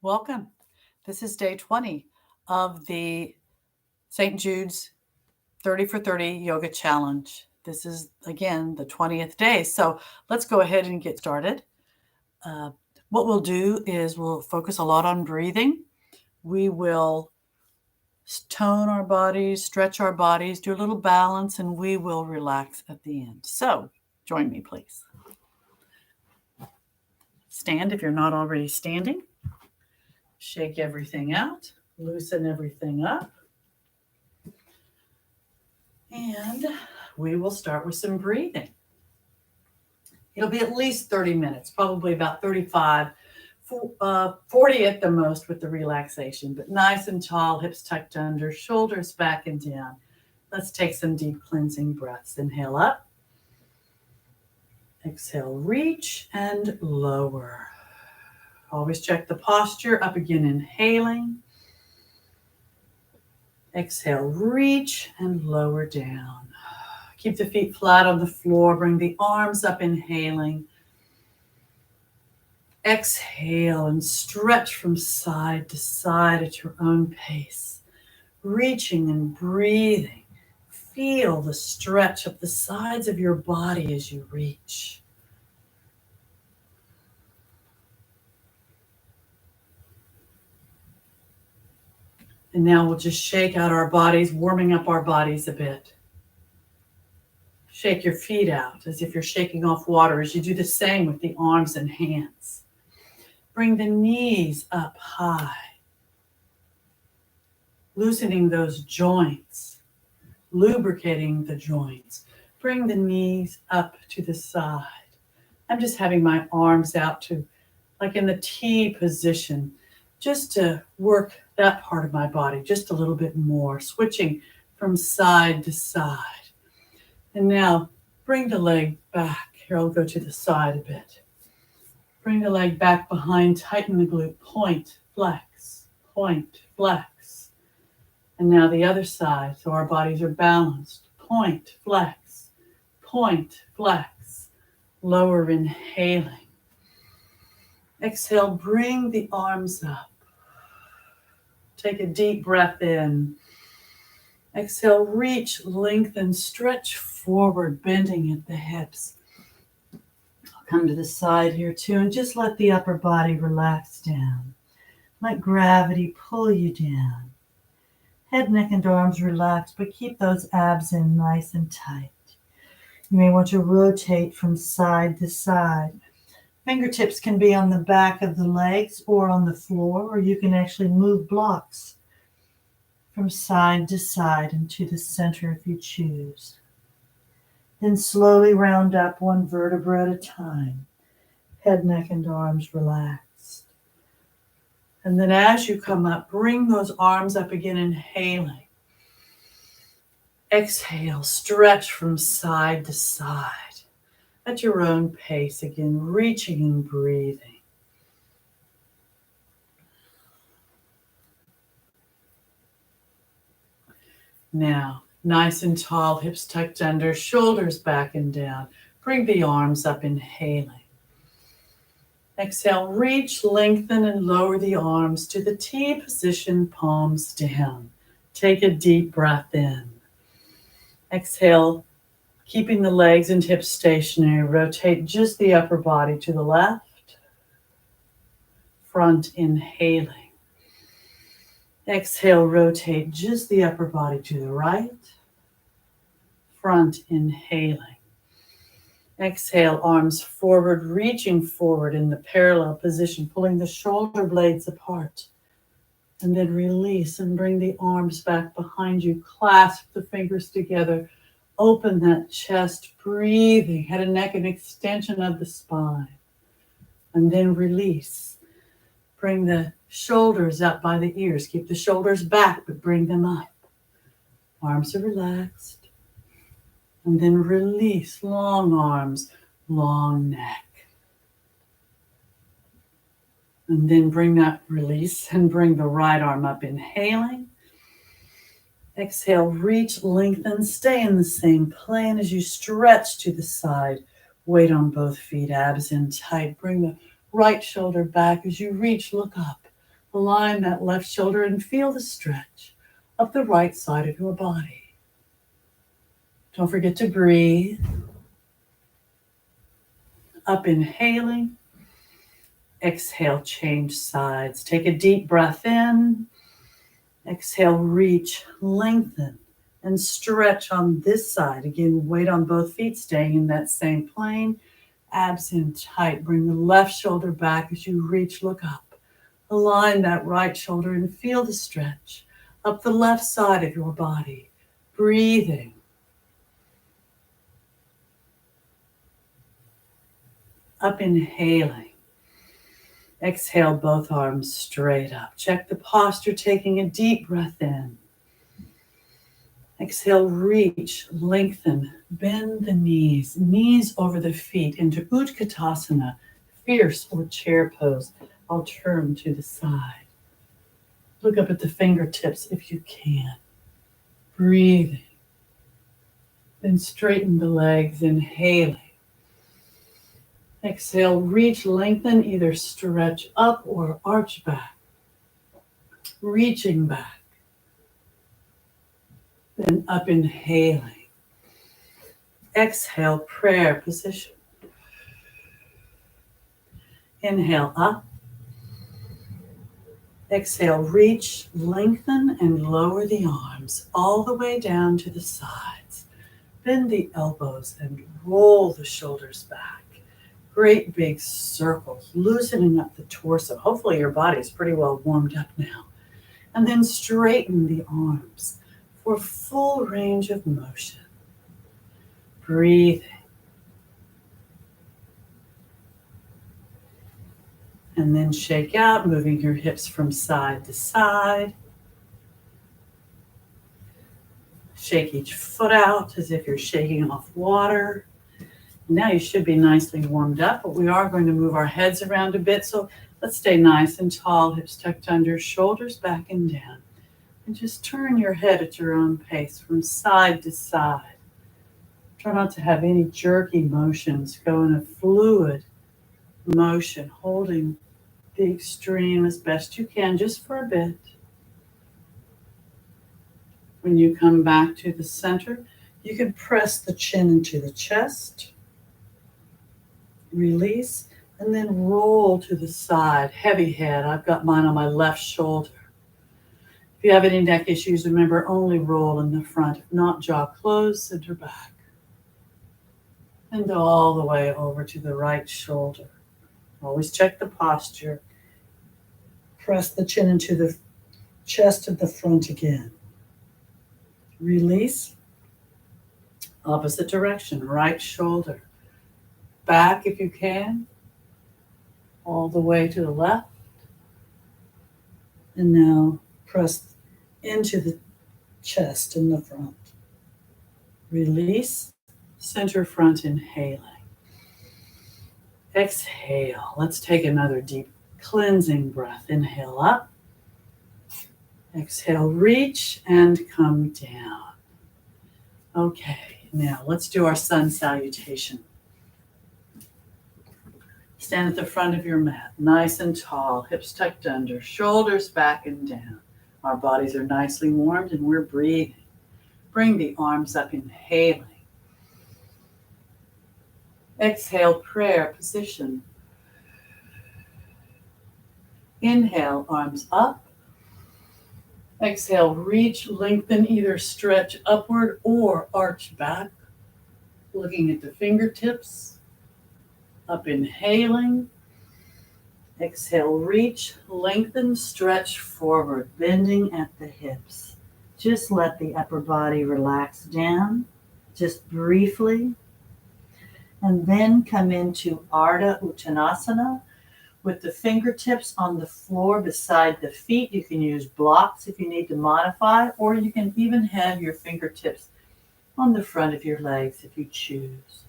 Welcome. This is day 20 of the St. Jude's 30 for 30 Yoga Challenge. This is, again, the 20th day. So let's go ahead and get started. What we'll do is we'll focus a lot on breathing. We will tone our bodies, stretch our bodies, do a little balance, and we will relax at the end. So join me, please. Stand if you're not already standing. Shake everything out, loosen everything up. And we will start with some breathing. It'll be at least 30 minutes, probably about 35, 40 at the most with the relaxation, but nice and tall, hips tucked under, shoulders back and down. Let's take some deep cleansing breaths. Inhale up. Exhale, reach and lower. Always check the posture. Up again, inhaling. Exhale, reach and lower down. Keep the feet flat on the floor. Bring the arms up, inhaling. Exhale and stretch from side to side at your own pace. Reaching and breathing. Feel the stretch of the sides of your body as you reach. And now we'll just shake out our bodies, warming up our bodies a bit. Shake your feet out as if you're shaking off water as you do the same with the arms and hands. Bring the knees up high, loosening those joints, lubricating the joints. Bring the knees up to the side. I'm just having my arms out to, like in the T position, just to work that part of my body just a little bit more, switching from side to side. And now bring the leg back. Here, I'll go to the side a bit. Bring the leg back behind, tighten the glute, point, flex, and now the other side, so our bodies are balanced. Point, flex, lower, inhaling. Exhale, bring the arms up. Take a deep breath in. Exhale, reach, lengthen, stretch forward, bending at the hips. I'll come to the side here too, and just let the upper body relax down. Let gravity pull you down. Head, neck, and arms relax, but keep those abs in nice and tight. You may want to rotate from side to side. Fingertips can be on the back of the legs or on the floor, or you can actually move blocks from side to side and to the center if you choose. Then slowly round up one vertebra at a time. Head, neck, and arms relaxed. And then as you come up, bring those arms up again, inhaling. Exhale, stretch from side to side. At your own pace, again, reaching and breathing. Now, nice and tall, hips tucked under, shoulders back and down. Bring the arms up, inhaling. Exhale, reach, lengthen, and lower the arms to the T position, palms down. Take a deep breath in. Exhale, keeping the legs and hips stationary, rotate just the upper body to the left. Front, inhaling. Exhale, rotate just the upper body to the right. Front, inhaling. Exhale, arms forward, reaching forward in the parallel position, pulling the shoulder blades apart. And then release and bring the arms back behind you. Clasp the fingers together. Open that chest, breathing, head and neck, an extension of the spine. And then release. Bring the shoulders up by the ears. Keep the shoulders back, but bring them up. Arms are relaxed. And then release, long arms, long neck. And then bring that release and bring the right arm up, inhaling. Exhale, reach, lengthen, stay in the same plane as you stretch to the side. Weight on both feet, abs in tight. Bring the right shoulder back as you reach, look up. Align that left shoulder and feel the stretch up the right side of your body. Don't forget to breathe. Up inhaling. Exhale, change sides. Take a deep breath in. Exhale, reach, lengthen, and stretch on this side. Again, weight on both feet, staying in that same plane. Abs in tight. Bring the left shoulder back as you reach, look up. Align that right shoulder and feel the stretch up the left side of your body. Breathing. Up inhaling. Exhale, both arms straight up. Check the posture, taking a deep breath in. Exhale, reach, lengthen, bend the knees, knees over the feet into Utkatasana, fierce or chair pose. I'll turn to the side. Look up at the fingertips if you can. Breathing. Then straighten the legs, inhaling. Exhale, reach, lengthen, either stretch up or arch back. Reaching back. Then up inhaling. Exhale, prayer position. Inhale up. Exhale, reach, lengthen, and lower the arms all the way down to the sides. Bend the elbows and roll the shoulders back. Great big circles, loosening up the torso. Hopefully your body is pretty well warmed up now. And then straighten the arms for full range of motion. Breathing. And then shake out, moving your hips from side to side. Shake each foot out as if you're shaking off water. Now you should be nicely warmed up, but we are going to move our heads around a bit. So let's stay nice and tall, hips tucked under, shoulders back and down. And just turn your head at your own pace from side to side. Try not to have any jerky motions. Go in a fluid motion, holding the extreme as best you can, just for a bit. When you come back to the center, you can press the chin into the chest. Release, and then roll to the side. Heavy head. I've got mine on my left shoulder. If you have any neck issues, remember, only roll in the front. If not, jaw closed, center back. And all the way over to the right shoulder. Always check the posture. Press the chin into the chest at the front again. Release. Opposite direction, right shoulder. Back if you can, all the way to the left. And now press into the chest in the front. Release, center front, inhaling. Exhale. Let's take another deep cleansing breath. Inhale up. Exhale, reach and come down. Okay, now let's do our sun salutation. Stand at the front of your mat, nice and tall, hips tucked under, shoulders back and down. Our bodies are nicely warmed and we're breathing. Bring the arms up, inhaling. Exhale, prayer position. Inhale, arms up. Exhale, reach, lengthen, either stretch upward or arch back. Looking at the fingertips. Up inhaling. Exhale, reach, lengthen, stretch forward, bending at the hips. Just let the upper body relax down, just briefly. And then come into Ardha Uttanasana with the fingertips on the floor beside the feet. You can use blocks if you need to modify, or you can even have your fingertips on the front of your legs if you choose.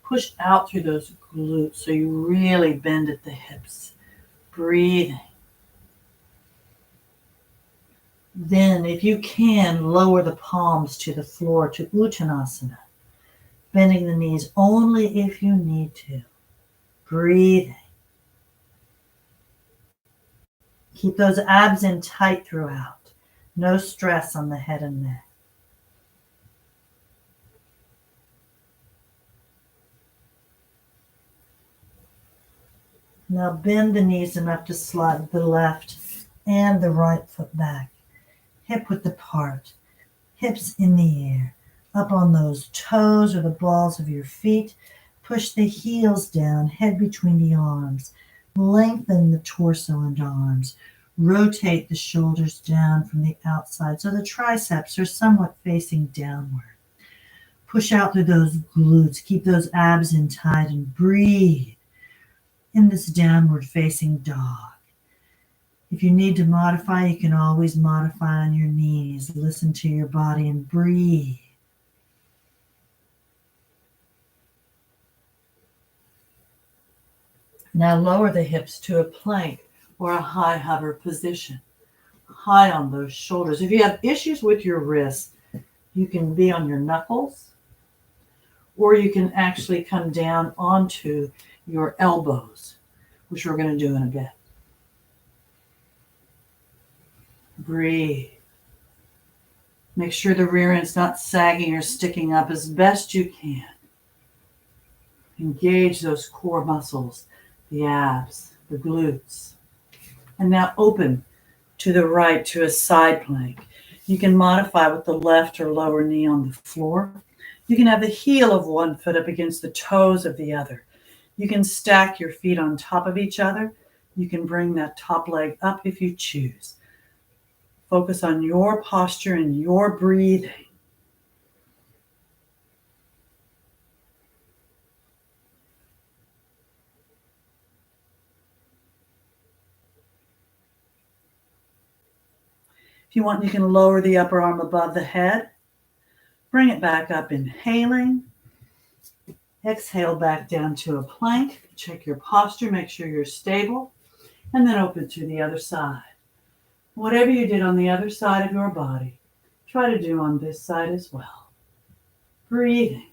Push out through those glutes so you really bend at the hips. Breathing. Then, if you can, lower the palms to the floor to Uttanasana. Bending the knees only if you need to. Breathing. Keep those abs in tight throughout. No stress on the head and neck. Now bend the knees enough to slide the left and the right foot back. Hip width apart. Hips in the air. Up on those toes or the balls of your feet. Push the heels down, head between the arms. Lengthen the torso and arms. Rotate the shoulders down from the outside so the triceps are somewhat facing downward. Push out through those glutes. Keep those abs in tight and breathe in this downward facing dog. If you need to modify, you can always modify on your knees. Listen to your body and breathe. Now lower the hips to a plank or a high hover position. High on those shoulders. If you have issues with your wrists, you can be on your knuckles, or you can actually come down onto your elbows, which we're going to do in a bit. Breathe. Make sure the rear end's not sagging or sticking up as best you can. Engage those core muscles, the abs, the glutes. And now open to the right to a side plank. You can modify with the left or lower knee on the floor. You can have the heel of one foot up against the toes of the other. You can stack your feet on top of each other. You can bring that top leg up if you choose. Focus on your posture and your breathing. If you want, you can lower the upper arm above the head. Bring it back up, inhaling. Exhale back down to a plank. Check your posture, make sure you're stable, and then open to the other side. Whatever you did on the other side of your body, try to do on this side as well. Breathing.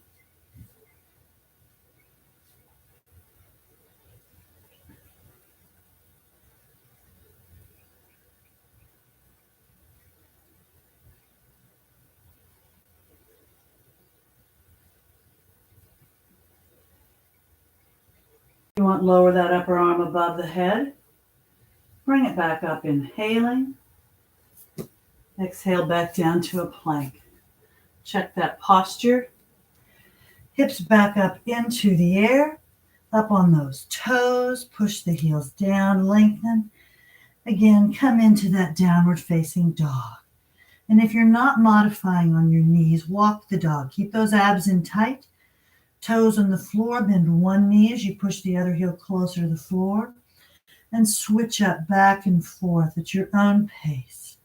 You want to lower that upper arm above the head. Bring it back up, inhaling. Exhale back down to a plank. Check that posture. Hips back up into the air. Up on those toes. Push the heels down, lengthen. Again, come into that downward facing dog. And if you're not modifying on your knees, walk the dog. Keep those abs in tight. Toes on the floor, bend one knee as you push the other heel closer to the floor. And switch up back and forth at your own pace.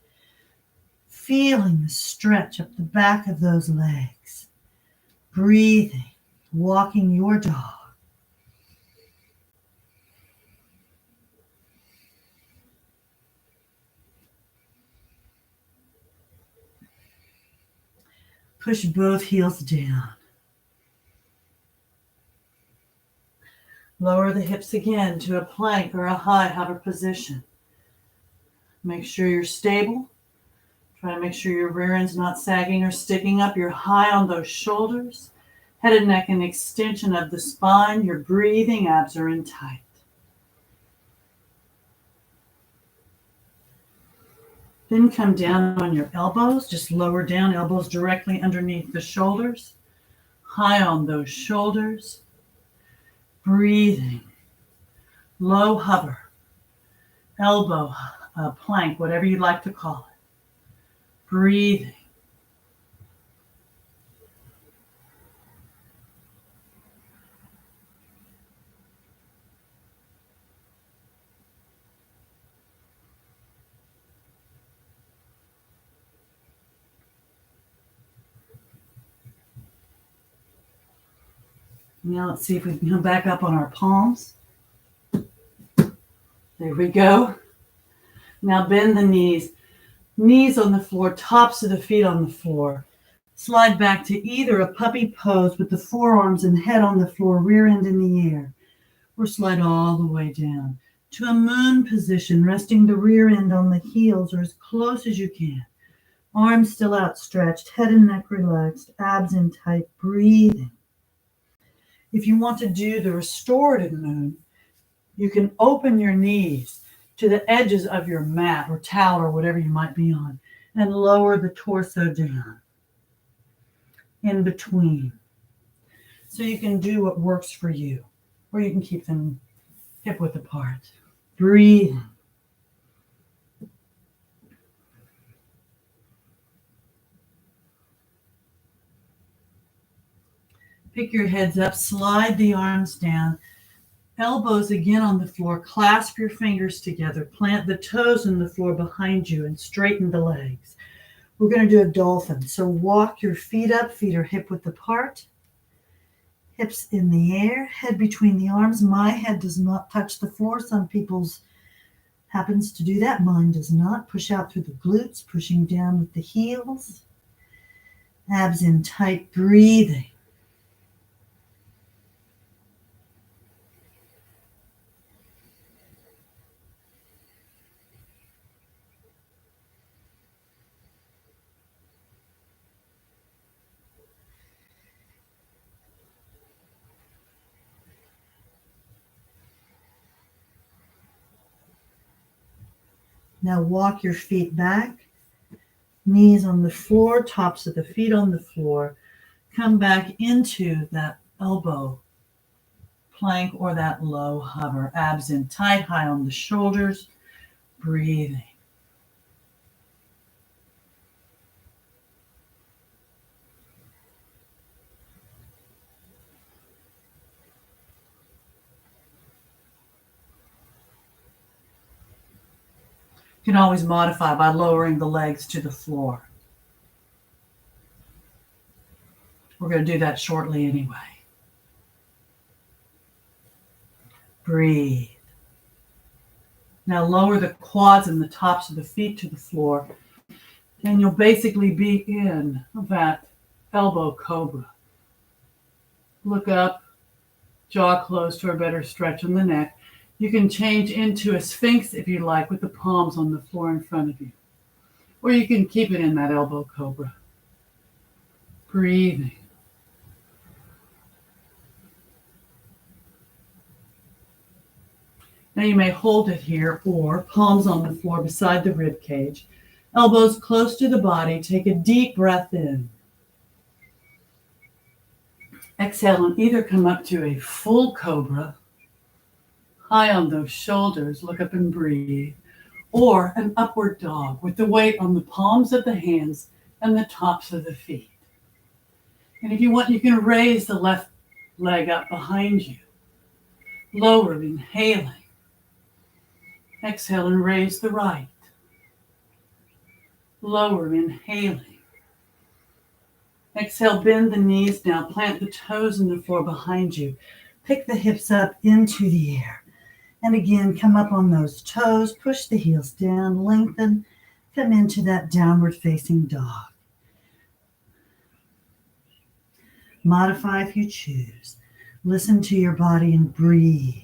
Feeling the stretch up the back of those legs. Breathing, walking your dog. Push both heels down. Lower the hips again to a plank or a high hover position. Make sure you're stable. Try to make sure your rear end's not sagging or sticking up. You're high on those shoulders. Head and neck and extension of the spine. You're breathing. Abs are in tight. Then come down on your elbows. Just lower down, elbows directly underneath the shoulders. High on those shoulders. Breathing. Low hover. Elbow, plank, whatever you'd like to call it. Breathing. Now let's see if we can come back up on our palms. There we go. Now bend the knees. Knees on the floor, tops of the feet on the floor. Slide back to either a puppy pose with the forearms and head on the floor, rear end in the air. Or slide all the way down to a moon position, resting the rear end on the heels or as close as you can. Arms still outstretched, head and neck relaxed, abs in tight, breathing. If you want to do the restorative moon, you can open your knees to the edges of your mat or towel or whatever you might be on and lower the torso down in between. So you can do what works for you, or you can keep them hip width apart. Breathe. Pick your heads up, slide the arms down, elbows again on the floor, clasp your fingers together, plant the toes in the floor behind you and straighten the legs. We're going to do a dolphin. So walk your feet up, feet are hip width apart, hips in the air, head between the arms. My head does not touch the floor. Some people's happens to do that. Mine does not. Push out through the glutes, pushing down with the heels. Abs in tight, breathing. Now walk your feet back, knees on the floor, tops of the feet on the floor. Come back into that elbow plank or that low hover. Abs in tight, high on the shoulders, breathing. You can always modify by lowering the legs to the floor. We're going to do that shortly anyway. Breathe. Now lower the quads and the tops of the feet to the floor, and you'll basically be in that elbow cobra. Look up, jaw closed for a better stretch on the neck. You can change into a sphinx if you like, with the palms on the floor in front of you. Or you can keep it in that elbow cobra. Breathing. Now you may hold it here, or palms on the floor beside the rib cage. Elbows close to the body. Take a deep breath in. Exhale and either come up to a full cobra, high on those shoulders, look up and breathe, or an upward dog with the weight on the palms of the hands and the tops of the feet. And if you want, you can raise the left leg up behind you. Lower, inhaling. Exhale and raise the right. Lower, inhaling. Exhale, bend the knees now. Plant the toes in the floor behind you. Pick the hips up into the air. And again, come up on those toes, push the heels down, lengthen, come into that downward facing dog. Modify if you choose. Listen to your body and breathe.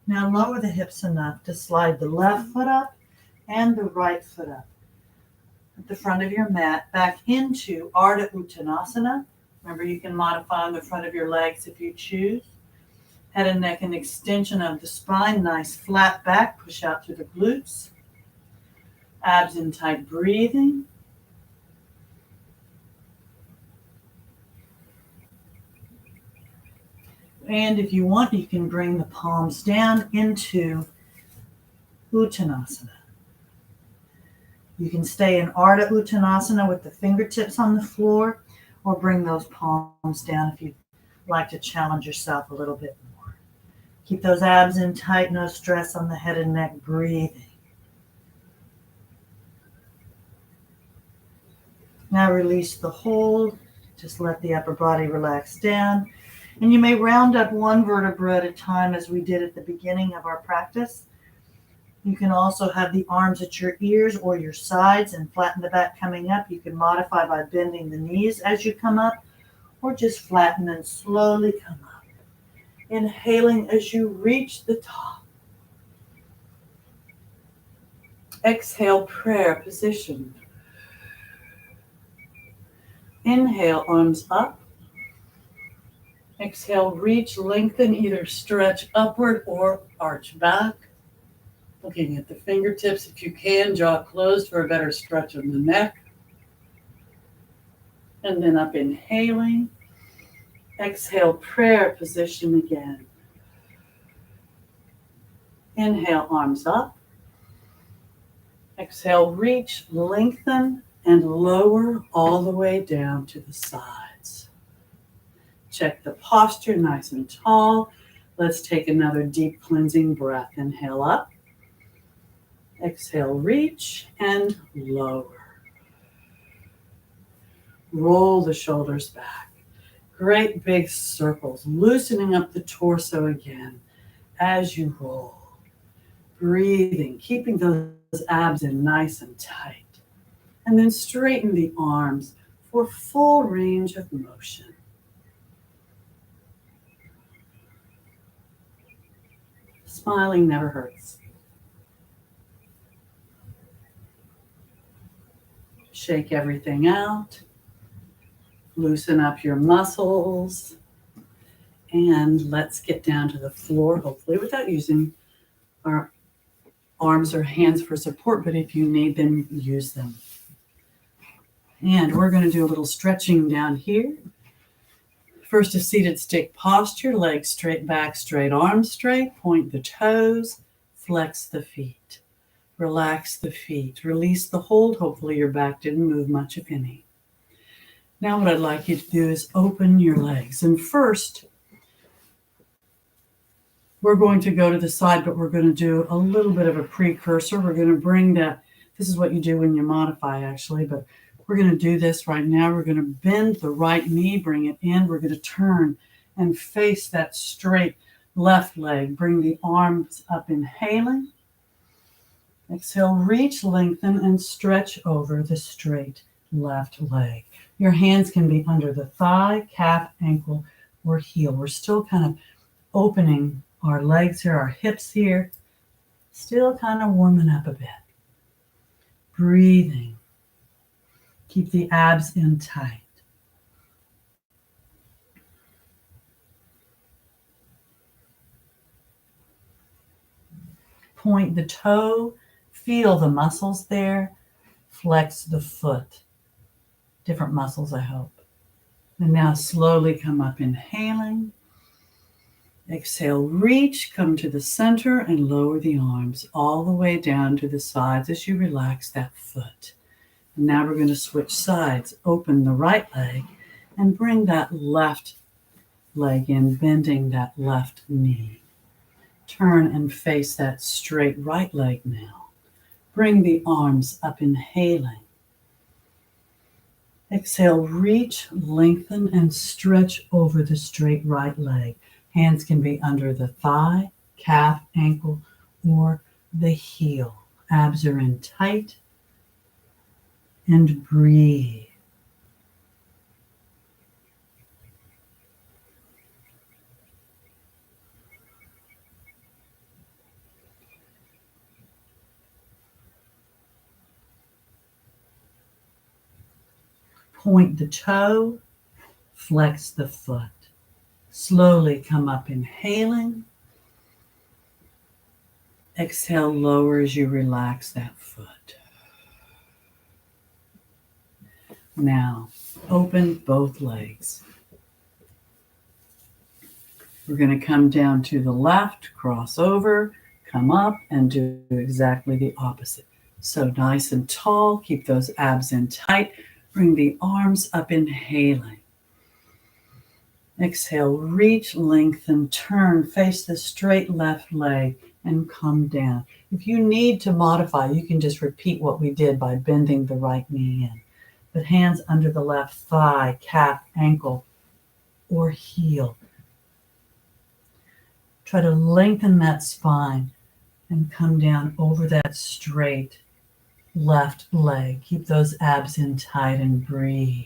Now lower the hips enough to slide the left foot up and the right foot up at the front of your mat, back into Ardha Uttanasana. Remember, you can modify on the front of your legs if you choose. Head and neck and extension of the spine, nice flat back, push out through the glutes. Abs in tight, breathing. And if you want, you can bring the palms down into Uttanasana. You can stay in Ardha Uttanasana with the fingertips on the floor, or bring those palms down if you'd like to challenge yourself a little bit more. Keep those abs in tight, no stress on the head and neck, breathing. Now release the hold. Just let the upper body relax down. And you may round up one vertebra at a time, as we did at the beginning of our practice. You can also have the arms at your ears or your sides and flatten the back coming up. You can modify by bending the knees as you come up, or just flatten and slowly come up. Inhaling as you reach the top. Exhale, prayer position. Inhale, arms up. Exhale, reach, lengthen, either stretch upward or arch back. Looking at the fingertips, if you can, jaw closed for a better stretch of the neck. And then up, inhaling. Exhale, prayer position again. Inhale, arms up. Exhale, reach, lengthen, and lower all the way down to the sides. Check the posture, nice and tall. Let's take another deep cleansing breath. Inhale up. Exhale, reach and lower. Roll the shoulders back. Great big circles, loosening up the torso again as you roll. Breathing, keeping those abs in nice and tight. And then straighten the arms for full range of motion. Smiling never hurts. Shake everything out. Loosen up your muscles. And let's get down to the floor, hopefully without using our arms or hands for support, but if you need them, use them. And we're going to do a little stretching down here. First, a seated stick posture, legs straight back, straight arms straight, point the toes, flex the feet. Relax the feet, release the hold. Hopefully your back didn't move much, if any. Now what I'd like you to do is open your legs. And first, we're going to go to the side, but we're going to do a little bit of a precursor. We're going to bring that, this is what you do when you modify actually, but we're going to do this right now. We're going to bend the right knee, bring it in. We're going to turn and face that straight left leg. Bring the arms up, inhaling. Exhale, reach, lengthen, and stretch over the straight left leg. Your hands can be under the thigh, calf, ankle, or heel. We're still kind of opening our legs here, our hips here, still kind of warming up a bit. Breathing. Keep the abs in tight. Point the toe, feel the muscles there, flex the foot. Different muscles, I hope. And now slowly come up, inhaling. Exhale, reach, come to the center and lower the arms all the way down to the sides as you relax that foot. And now we're going to switch sides. Open the right leg and bring that left leg in, bending that left knee. Turn and face that straight right leg now. Bring the arms up, inhaling. Exhale, reach, lengthen, and stretch over the straight right leg. Hands can be under the thigh, calf, ankle, or the heel. Abs are in tight. And breathe. Point the toe, flex the foot. Slowly come up, inhaling. Exhale, lower as you relax that foot. Now, open both legs. We're going to come down to the left, cross over, come up, and do exactly the opposite. So nice and tall, keep those abs in tight. Bring the arms up, inhaling. Exhale, reach, lengthen, turn, face the straight left leg, and come down. If you need to modify, you can just repeat what we did by bending the right knee in. But hands under the left thigh, calf, ankle, or heel. Try to lengthen that spine. And come down over that straight left leg. Keep those abs in tight and breathe.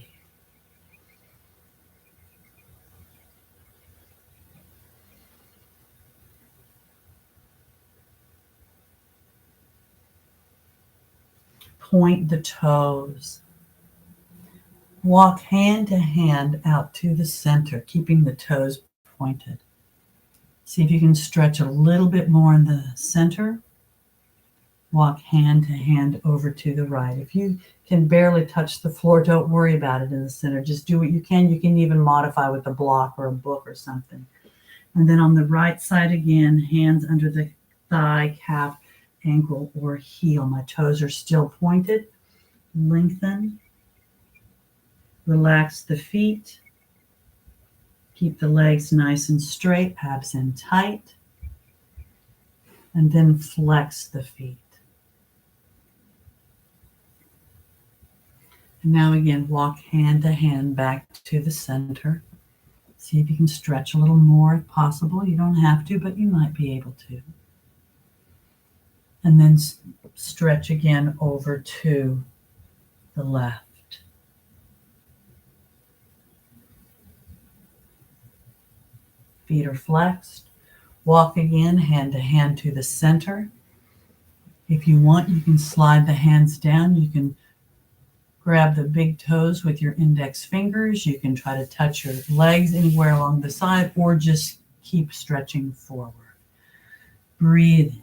Point the toes. Walk hand to hand out to the center, keeping the toes pointed. See if you can stretch a little bit more in the center. Walk hand to hand over to the right. If you can barely touch the floor, don't worry about it in the center. Just do what you can. You can even modify with a block or a book or something. And then on the right side again, hands under the thigh, calf, ankle, or heel. My toes are still pointed. Lengthen. Relax the feet. Keep the legs nice and straight, abs in tight. And then flex the feet. And now again, walk hand to hand back to the center. See if you can stretch a little more if possible. You don't have to, but you might be able to. And then stretch again over to the left. Feet are flexed. Walk again hand to hand to the center. If you want, you can slide the hands down. You can grab the big toes with your index fingers. You can try to touch your legs anywhere along the side or just keep stretching forward. Breathe.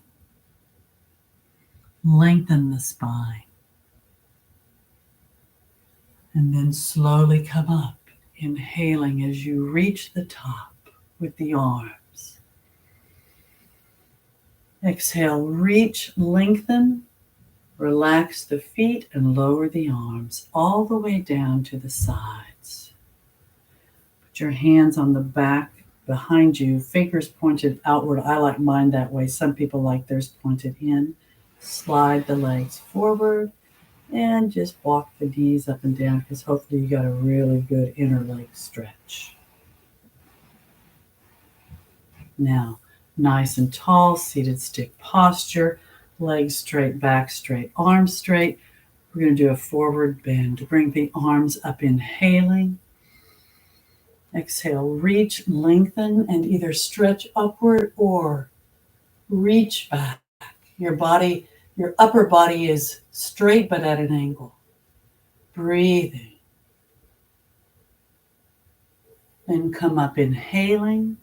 Lengthen the spine. And then slowly come up, inhaling as you reach the top with the arms. Exhale, reach, lengthen. Relax the feet and lower the arms all the way down to the sides. Put your hands on the back behind you, fingers pointed outward. I like mine that way. Some people like theirs pointed in. Slide the legs forward and just walk the knees up and down because hopefully you got a really good inner leg stretch. Now, nice and tall, seated stick posture. Legs straight, back straight, arms straight. We're going to do a forward bend. Bring the arms up, inhaling. Exhale, reach, lengthen, and either stretch upward or reach back. Your upper body is straight but at an angle. Breathing. Then come up, inhaling.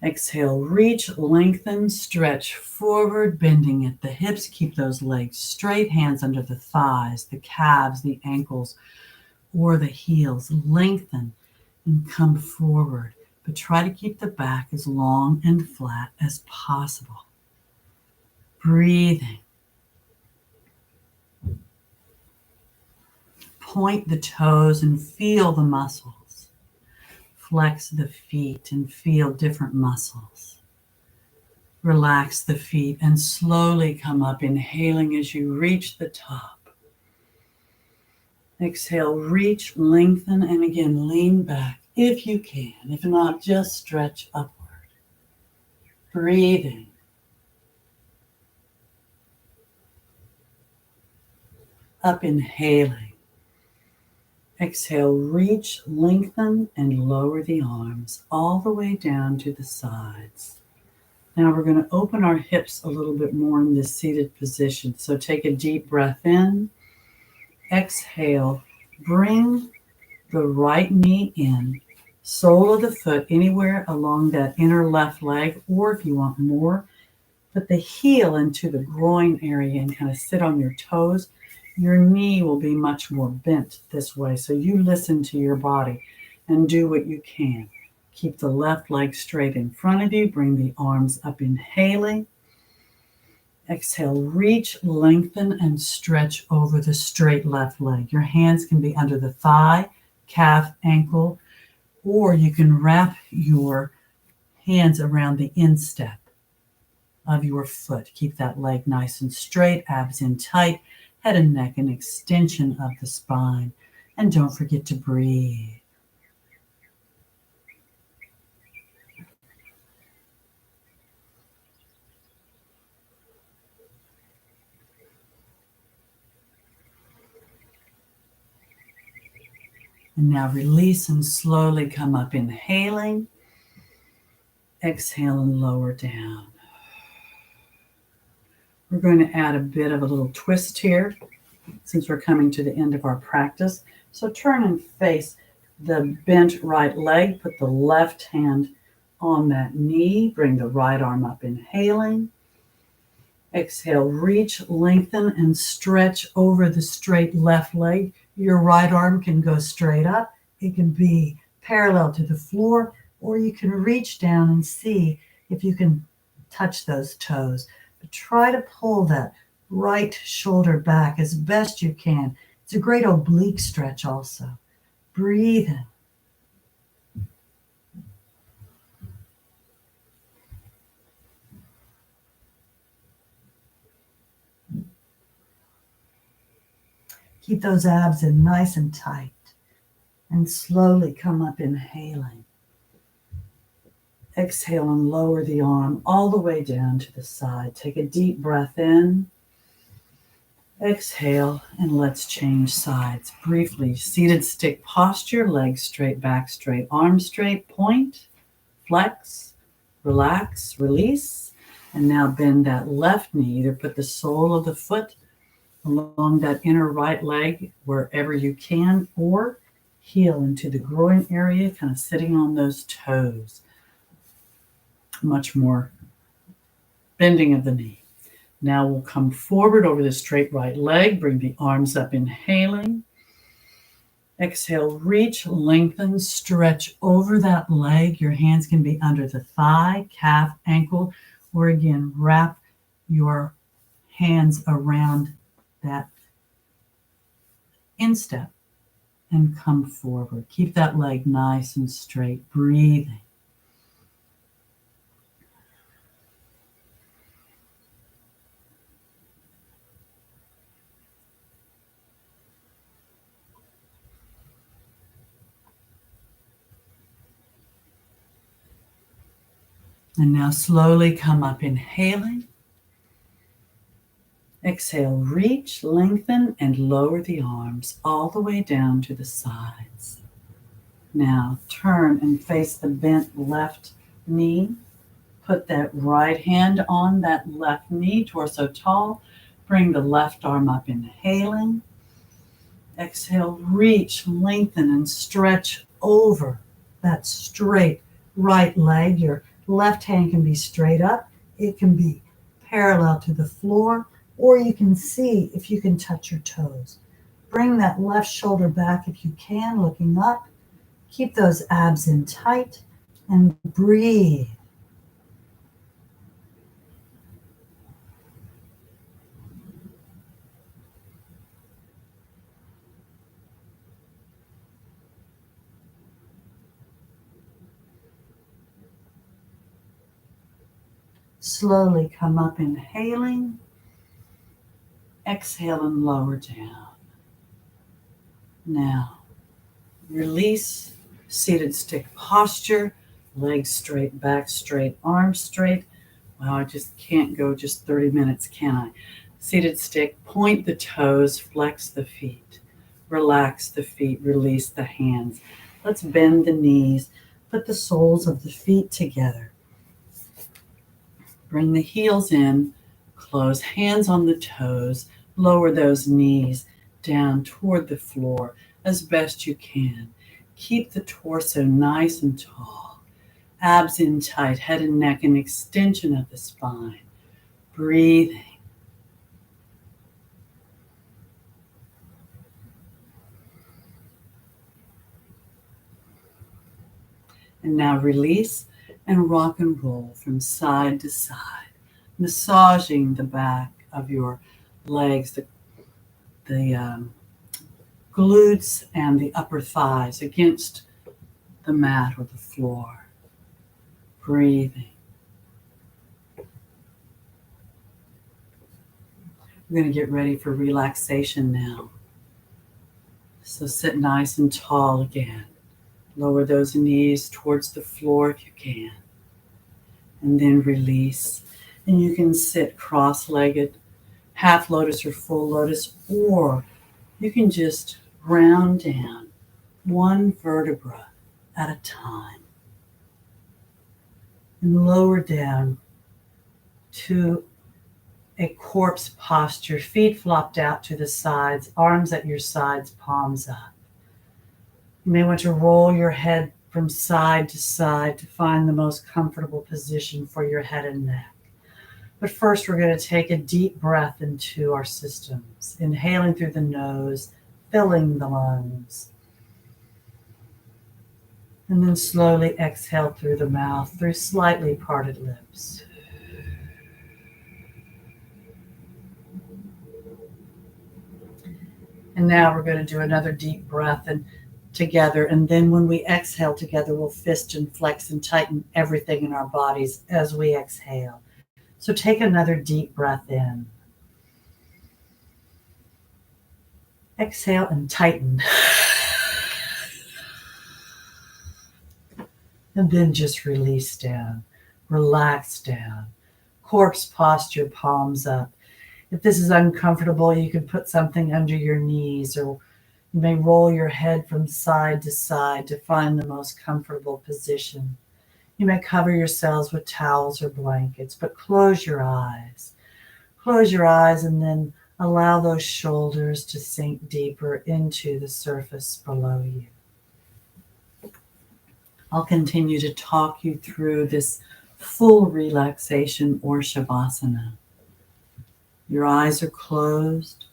Exhale, reach, lengthen, stretch forward, bending at the hips. Keep those legs straight, hands under the thighs, the calves, the ankles, or the heels. Lengthen and come forward, but try to keep the back as long and flat as possible. Breathing. Point the toes and feel the muscles. Flex the feet and feel different muscles. Relax the feet and slowly come up, inhaling as you reach the top. Exhale, reach, lengthen, and again, lean back if you can. If not, just stretch upward. Breathing. Up, inhaling. Exhale, reach, lengthen, and lower the arms all the way down to the sides. Now we're going to open our hips a little bit more in this seated position. So take a deep breath in. Exhale, bring the right knee in, sole of the foot anywhere along that inner left leg, or if you want more, put the heel into the groin area and kind of sit on your toes. Your knee will be much more bent this way. So you listen to your body and do what you can. Keep the left leg straight in front of you. Bring the arms up, inhaling. Exhale, reach, lengthen, and stretch over the straight left leg. Your hands can be under the thigh, calf, ankle, or you can wrap your hands around the instep of your foot. Keep that leg nice and straight, abs in tight. Head and neck, an extension of the spine. And don't forget to breathe. And now release and slowly come up, inhaling. Exhale and lower down. We're going to add a bit of a little twist here since we're coming to the end of our practice. So turn and face the bent right leg. Put the left hand on that knee. Bring the right arm up, inhaling. Exhale, reach, lengthen, and stretch over the straight left leg. Your right arm can go straight up. It can be parallel to the floor, or you can reach down and see if you can touch those toes. But try to pull that right shoulder back as best you can. It's a great oblique stretch also. Breathe in. Keep those abs in nice and tight. And slowly come up, inhaling. Exhale and lower the arm all the way down to the side. Take a deep breath in. Exhale, and let's change sides. Briefly, seated stick posture, legs straight, back straight, arms straight, point, flex, relax, release. And now bend that left knee. Either put the sole of the foot along that inner right leg wherever you can, or heel into the groin area, kind of sitting on those toes. Much more bending of the knee. Now we'll come forward over the straight right leg. Bring the arms up, inhaling. Exhale, reach, lengthen, stretch over that leg. Your hands can be under the thigh, calf, ankle, or again, wrap your hands around that instep and come forward. Keep that leg nice and straight, breathing. And now slowly come up, inhaling. Exhale, reach, lengthen, and lower the arms all the way down to the sides. Now turn and face the bent left knee. Put that right hand on that left knee, torso tall. Bring the left arm up, inhaling. Exhale, reach, lengthen, and stretch over that straight right leg. Your left hand can be straight up. It can be parallel to the floor, or you can see if you can touch your toes. Bring that left shoulder back if you can, looking up. Keep those abs in tight and breathe. Slowly come up, inhaling. Exhale and lower down. Now, release, seated stick posture, legs straight, back straight, arms straight. Wow, I just can't go just 30 minutes, can I? Seated stick, point the toes, flex the feet. Relax the feet, release the hands. Let's bend the knees, put the soles of the feet together. Bring the heels in, close hands on the toes, lower those knees down toward the floor as best you can. Keep the torso nice and tall. Abs in tight, head and neck, an extension of the spine. Breathing. And now release and rock and roll from side to side, massaging the back of your legs, the glutes and the upper thighs against the mat or the floor. Breathing. We're going to get ready for relaxation now. So sit nice and tall again. Lower those knees towards the floor if you can. And then release. And you can sit cross-legged, half lotus or full lotus, or you can just round down one vertebra at a time. And lower down to a corpse posture, feet flopped out to the sides, arms at your sides, palms up. You may want to roll your head from side to side to find the most comfortable position for your head and neck. But first, we're going to take a deep breath into our systems, inhaling through the nose, filling the lungs. And then slowly exhale through the mouth, through slightly parted lips. And now we're going to do another deep breath and together. And then when we exhale together, we'll fist and flex and tighten everything in our bodies as we exhale. So take another deep breath in. Exhale and tighten. And then just release down, relax down. Corpse posture, palms up. If this is uncomfortable, you can put something under your knees, or you may roll your head from side to side to find the most comfortable position. You may cover yourselves with towels or blankets, but close your eyes. Close your eyes and then allow those shoulders to sink deeper into the surface below you. I'll continue to talk you through this full relaxation or shavasana. Your eyes are closed.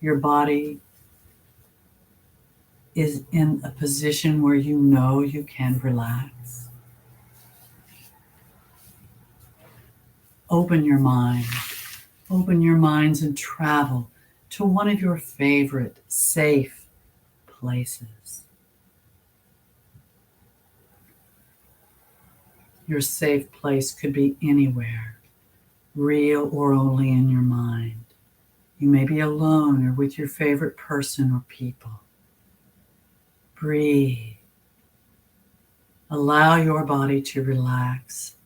Your body is in a position where you know you can relax. Open your mind. Open your minds and travel to one of your favorite safe places. Your safe place could be anywhere, real or only in your mind. You may be alone or with your favorite person or people. Breathe. Allow your body to relax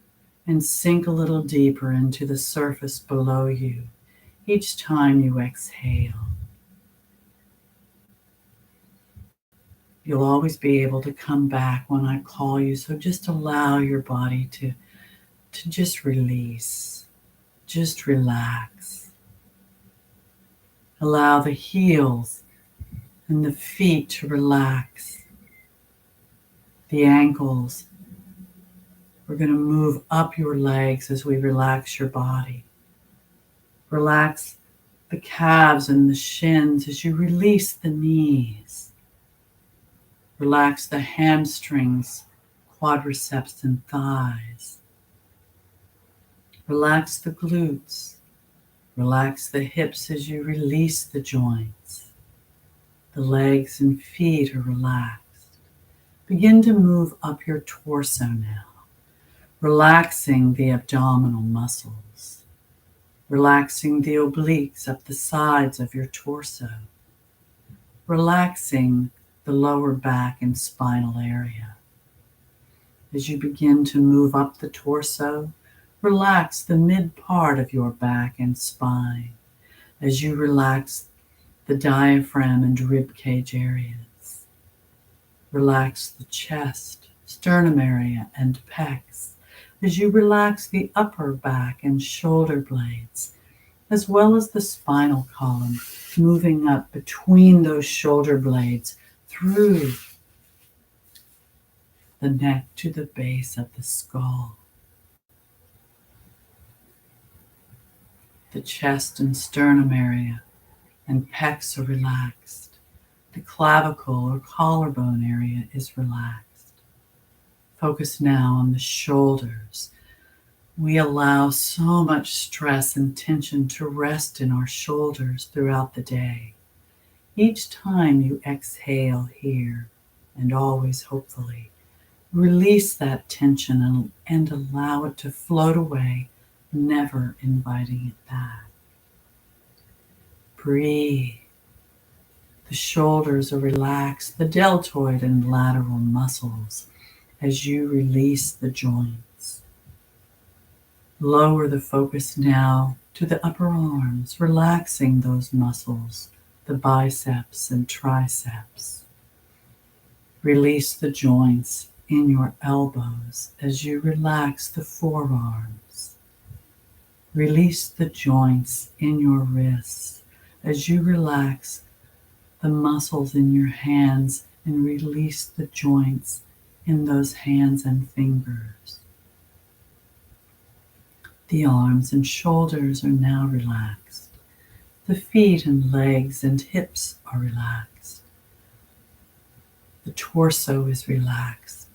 and sink a little deeper into the surface below you each time you exhale. You'll always be able to come back when I call you, so just allow your body to just release, just relax. Allow the heels and the feet to relax, the ankles. We're going to move up your legs as we relax your body. Relax the calves and the shins as you release the knees. Relax the hamstrings, quadriceps, and thighs. Relax the glutes. Relax the hips as you release the joints. The legs and feet are relaxed. Begin to move up your torso now, relaxing the abdominal muscles. Relaxing the obliques up the sides of your torso. Relaxing the lower back and spinal area. As you begin to move up the torso, relax the mid part of your back and spine as you relax the diaphragm and rib cage areas. Relax the chest, sternum area, and pecs as you relax the upper back and shoulder blades, as well as the spinal column, moving up between those shoulder blades through the neck to the base of the skull. The chest and sternum area and pecs are relaxed. The clavicle or collarbone area is relaxed. Focus now on the shoulders. We allow so much stress and tension to rest in our shoulders throughout the day. Each time you exhale here, and always hopefully, release that tension and allow it to float away, never inviting it back. Breathe. The shoulders are relaxed, the deltoid and lateral muscles, as you release the joints. Lower the focus now to the upper arms, relaxing those muscles, the biceps and triceps. Release the joints in your elbows as you relax the forearms. Release the joints in your wrists as you relax the muscles in your hands and release the joints in those hands and fingers. The arms and shoulders are now relaxed. The feet and legs and hips are relaxed. The torso is relaxed.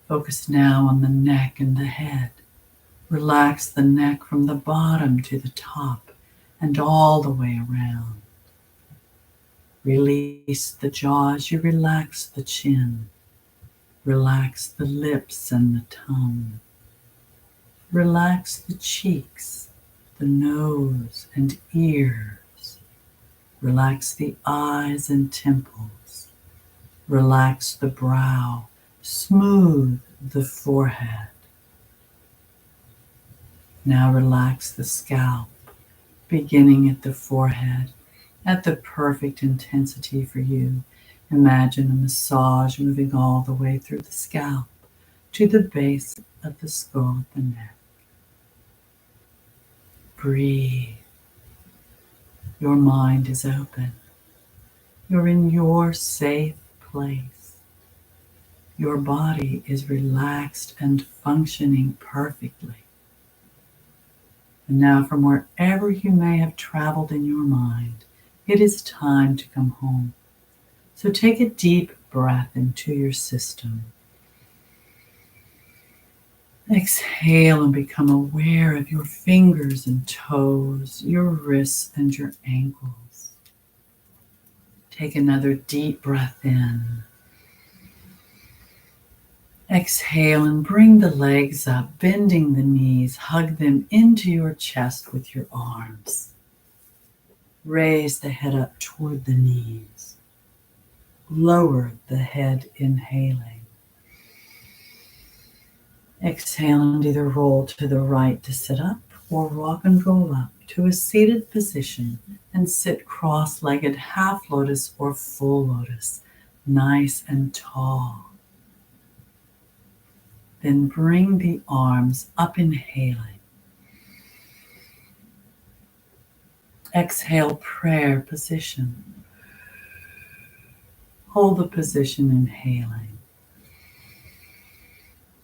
Focus now on the neck and the head. Relax the neck from the bottom to the top and all the way around. Release the jaw as you relax the chin. Relax the lips and the tongue. Relax the cheeks, the nose and ears. Relax the eyes and temples. Relax the brow. Smooth the forehead. Now relax the scalp, beginning at the forehead, at the perfect intensity for you. Imagine a massage moving all the way through the scalp to the base of the skull and the neck. Breathe. Your mind is open. You're in your safe place. Your body is relaxed and functioning perfectly. And now, from wherever you may have traveled in your mind, it is time to come home. So take a deep breath into your system. Exhale and become aware of your fingers and toes, your wrists and your ankles. Take another deep breath in. Exhale and bring the legs up, bending the knees. Hug them into your chest with your arms. Raise the head up toward the knees. Lower the head, inhaling. Exhale and either roll to the right to sit up or rock and roll up to a seated position and sit cross-legged, half lotus or full lotus, nice and tall. Then bring the arms up, inhaling. Exhale, prayer position. Hold the position, inhaling.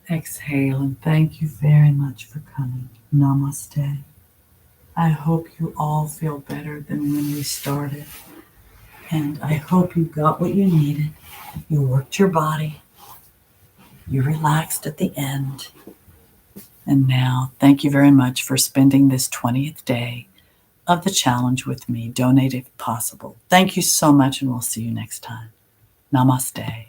Exhale, and thank you very much for coming. Namaste. I hope you all feel better than when we started. And I hope you got what you needed. You worked your body. You relaxed at the end. And now, thank you very much for spending this 20th day of the challenge with me. Donate if possible. Thank you so much, and we'll see you next time. Namaste.